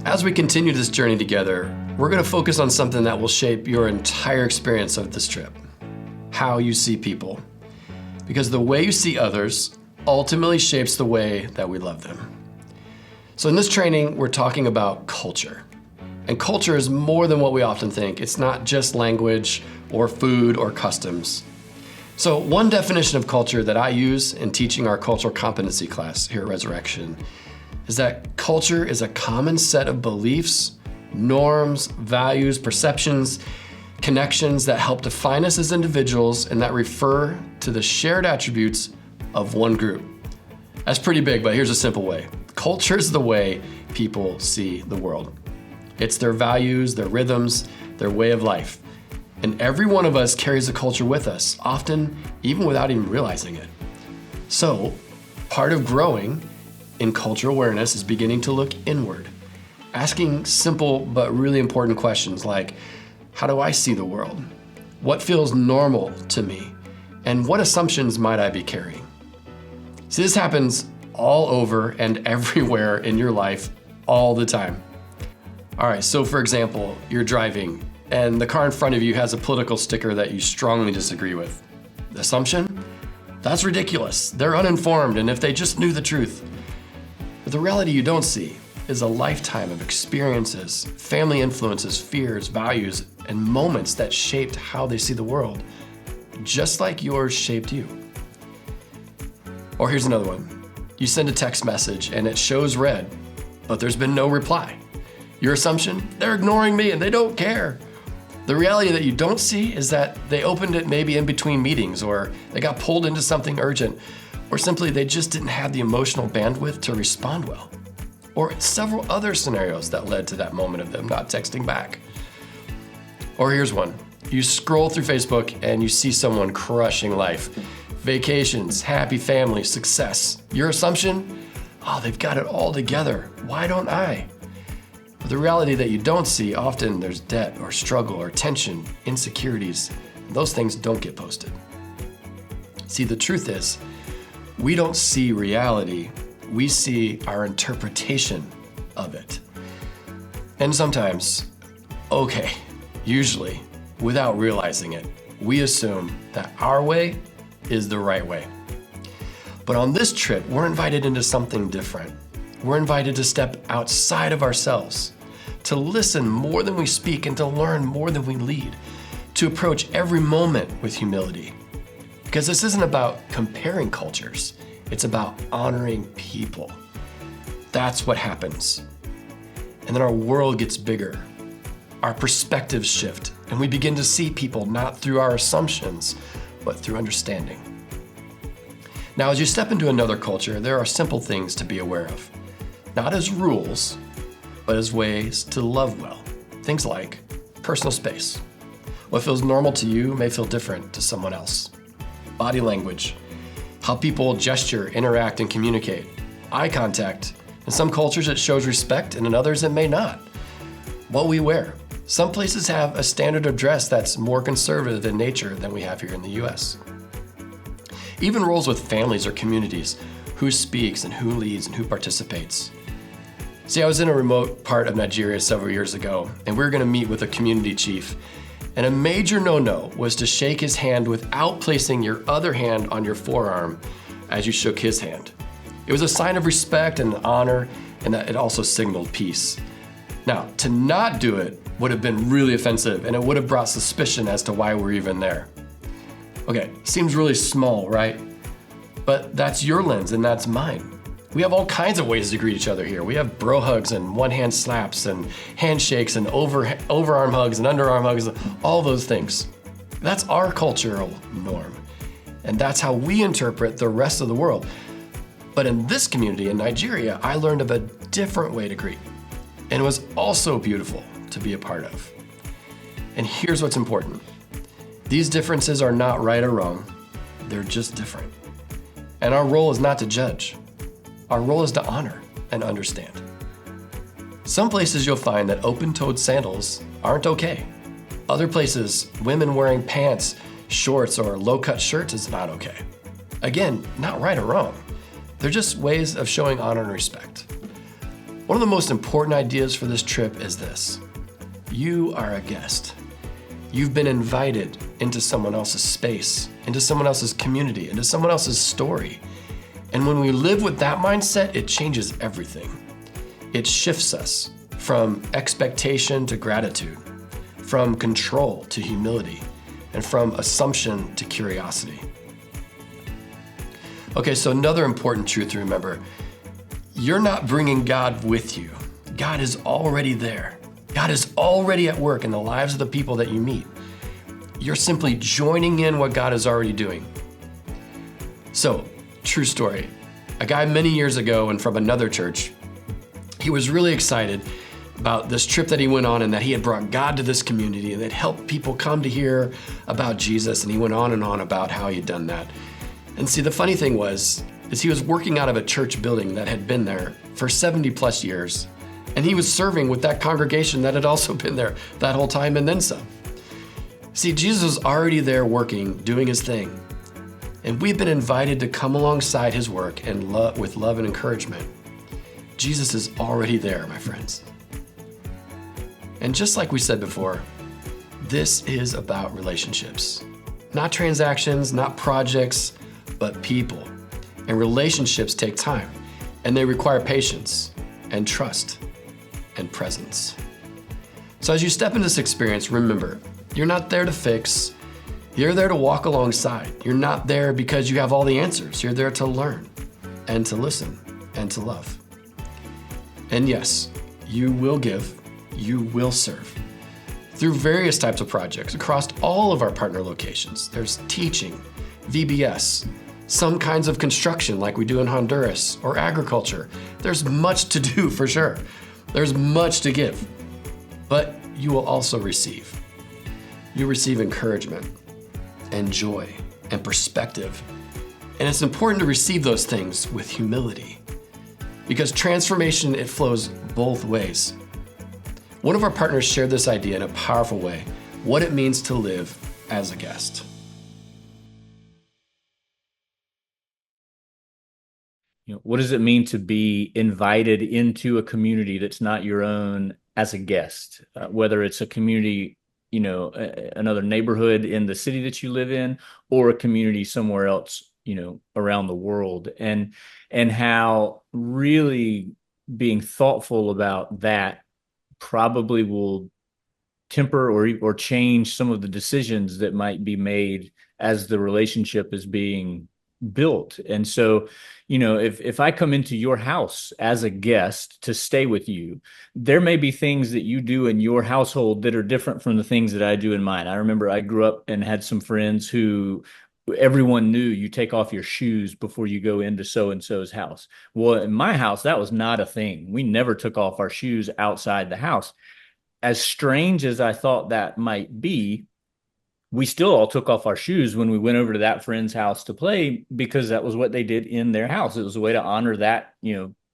As we continue this journey together, we're going to focus on something that will shape your entire experience of this trip: how you see people. Because the way you see others ultimately shapes the way that we love them. So in this training, we're talking about culture. And culture is more than what we often think. It's not just language or food or customs. So one definition of culture that I use in teaching our cultural competency class here at Resurrection is that culture is a common set of beliefs, norms, values, perceptions, connections that help define us as individuals and that refer to the shared attributes of one group. That's pretty big, but here's a simple way. Culture is the way people see the world. It's their values, their rhythms, their way of life. And every one of us carries a culture with us, often even without even realizing it. So, part of growing in cultural awareness is beginning to look inward, asking simple but really important questions like, how do I see the world? What feels normal to me? And what assumptions might I be carrying? See, this happens all over and everywhere in your life all the time. All right, so for example, you're driving and the car in front of you has a political sticker that you strongly disagree with. The assumption? That's ridiculous. They're uninformed, and if they just knew the truth. But the reality you don't see is a lifetime of experiences, family influences, fears, values, and moments that shaped how they see the world, just like yours shaped you. Or here's another one. You send a text message and it shows read, but there's been no reply. Your assumption? They're ignoring me and they don't care. The reality that you don't see is that they opened it maybe in between meetings, or they got pulled into something urgent, or simply they just didn't have the emotional bandwidth to respond well. Or several other scenarios that led to that moment of them not texting back. Or here's one. You scroll through Facebook and you see someone crushing life. Vacations, happy family, success. Your assumption? Oh, they've got it all together. Why don't I? But the reality that you don't see, often there's debt or struggle or tension, insecurities. Those things don't get posted. See, the truth is, we don't see reality. We see our interpretation of it. And sometimes, usually, without realizing it, we assume that our way is the right way. But on this trip, we're invited into something different. We're invited to step outside of ourselves, to listen more than we speak and to learn more than we lead, to approach every moment with humility. Because this isn't about comparing cultures, it's about honoring people. That's what happens. And then our world gets bigger, our perspectives shift, and we begin to see people not through our assumptions, but through understanding. Now, as you step into another culture, there are simple things to be aware of. Not as rules, but as ways to love well. Things like personal space. What feels normal to you may feel different to someone else. Body language, how people gesture, interact, and communicate. Eye contact. In some cultures it shows respect, and in others it may not. What we wear. Some places have a standard of dress that's more conservative in nature than we have here in the US. Even roles with families or communities, who speaks and who leads and who participates. See, I was in a remote part of Nigeria several years ago, and we were gonna meet with a community chief, and a major no-no was to shake his hand without placing your other hand on your forearm as you shook his hand. It was a sign of respect and honor, and that it also signaled peace. Now, to not do it would have been really offensive, and it would have brought suspicion as to why we're even there. Okay, seems really small, right? But that's your lens and that's mine. We have all kinds of ways to greet each other here. We have bro hugs and one-hand slaps and handshakes and overarm hugs and underarm hugs, all those things. That's our cultural norm. And that's how we interpret the rest of the world. But in this community in Nigeria, I learned of a different way to greet. And it was also beautiful to be a part of. And here's what's important. These differences are not right or wrong. They're just different. And our role is not to judge. Our role is to honor and understand. Some places you'll find that open-toed sandals aren't okay. Other places, women wearing pants, shorts, or low-cut shirts is not okay. Again, not right or wrong. They're just ways of showing honor and respect. One of the most important ideas for this trip is this: you are a guest. You've been invited into someone else's space, into someone else's community, into someone else's story. And when we live with that mindset, it changes everything. It shifts us from expectation to gratitude, from control to humility, and from assumption to curiosity. Okay, so another important truth to remember: you're not bringing God with you. God is already there. God is already at work in the lives of the people that you meet. You're simply joining in what God is already doing. So, true story. A guy many years ago and from another church, he was really excited about this trip that he went on and that he had brought God to this community and that helped people come to hear about Jesus. And he went on and on about how he had done that. And see, the funny thing is he was working out of a church building that had been there for 70 plus years. And he was serving with that congregation that had also been there that whole time and then some. See, Jesus was already there working, doing his thing. And we've been invited to come alongside his work and with love and encouragement. Jesus is already there, my friends. And just like we said before, this is about relationships. Not transactions, not projects, but people. And relationships take time, and they require patience and trust and presence. So as you step into this experience, remember, you're not there to fix. You're there to walk alongside. You're not there because you have all the answers. You're there to learn and to listen and to love. And yes, you will give, you will serve through various types of projects across all of our partner locations. There's teaching, VBS, some kinds of construction like we do in Honduras, or agriculture. There's much to do for sure. There's much to give, but you will also receive. You receive encouragement and joy and perspective. And it's important to receive those things with humility, because transformation, it flows both ways. One of our partners shared this idea in a powerful way: what it means to live as a guest. What does it mean to be invited into a community that's not your own as a guest? Whether it's a community, another neighborhood in the city that you live in, or a community somewhere else, around the world, and how really being thoughtful about that probably will temper or change some of the decisions that might be made as the relationship is being built. And so, if I come into your house as a guest to stay with you, there may be things that you do in your household that are different from the things that I do in mine. I remember I grew up and had some friends who everyone knew you take off your shoes before you go into so-and-so's house. Well, in my house, that was not a thing. We never took off our shoes outside the house. As strange as I thought that might be, we still all took off our shoes when we went over to that friend's house to play, because that was what they did in their house. It was a way to honor that,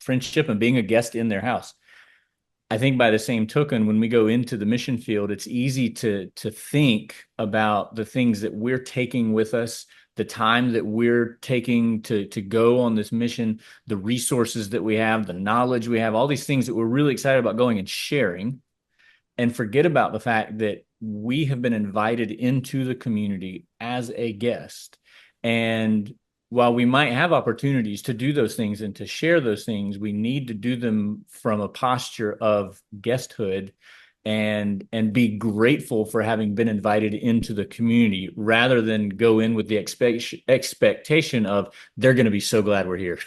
friendship and being a guest in their house. I think by the same token, when we go into the mission field, it's easy to think about the things that we're taking with us, the time that we're taking to go on this mission, the resources that we have, the knowledge we have, all these things that we're really excited about going and sharing, and forget about the fact that we have been invited into the community as a guest. And while we might have opportunities to do those things and to share those things, we need to do them from a posture of guesthood and be grateful for having been invited into the community, rather than go in with the expectation of they're going to be so glad we're here.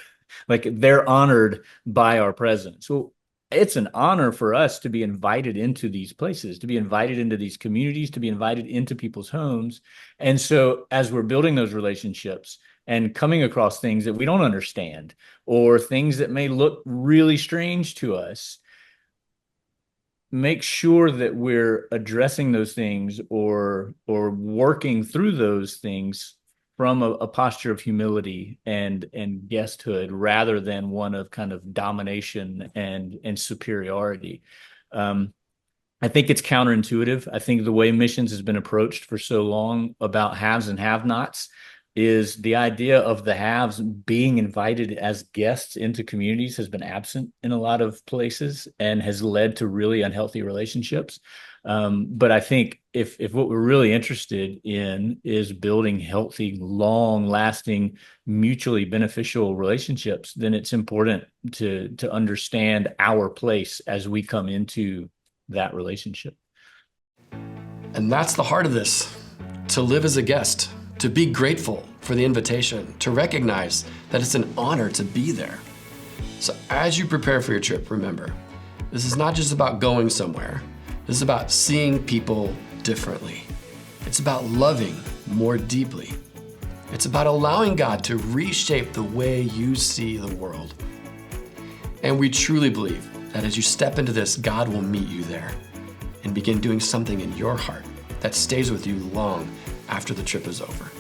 Like they're honored by our presence. So it's an honor for us to be invited into these places, to be invited into these communities, to be invited into people's homes. And so as we're building those relationships and coming across things that we don't understand, or things that may look really strange to us, make sure that we're addressing those things or working through those things from a posture of humility and guesthood, rather than one of kind of domination and superiority. I think it's counterintuitive. I think the way missions has been approached for so long about haves and have-nots is the idea of the haves being invited as guests into communities has been absent in a lot of places and has led to really unhealthy relationships. But I think if what we're really interested in is building healthy, long-lasting, mutually beneficial relationships, then it's important to understand our place as we come into that relationship. And that's the heart of this, to live as a guest, to be grateful for the invitation, to recognize that it's an honor to be there. So as you prepare for your trip, remember, this is not just about going somewhere. This is about seeing people differently. It's about loving more deeply. It's about allowing God to reshape the way you see the world. And we truly believe that as you step into this, God will meet you there and begin doing something in your heart that stays with you long after the trip is over.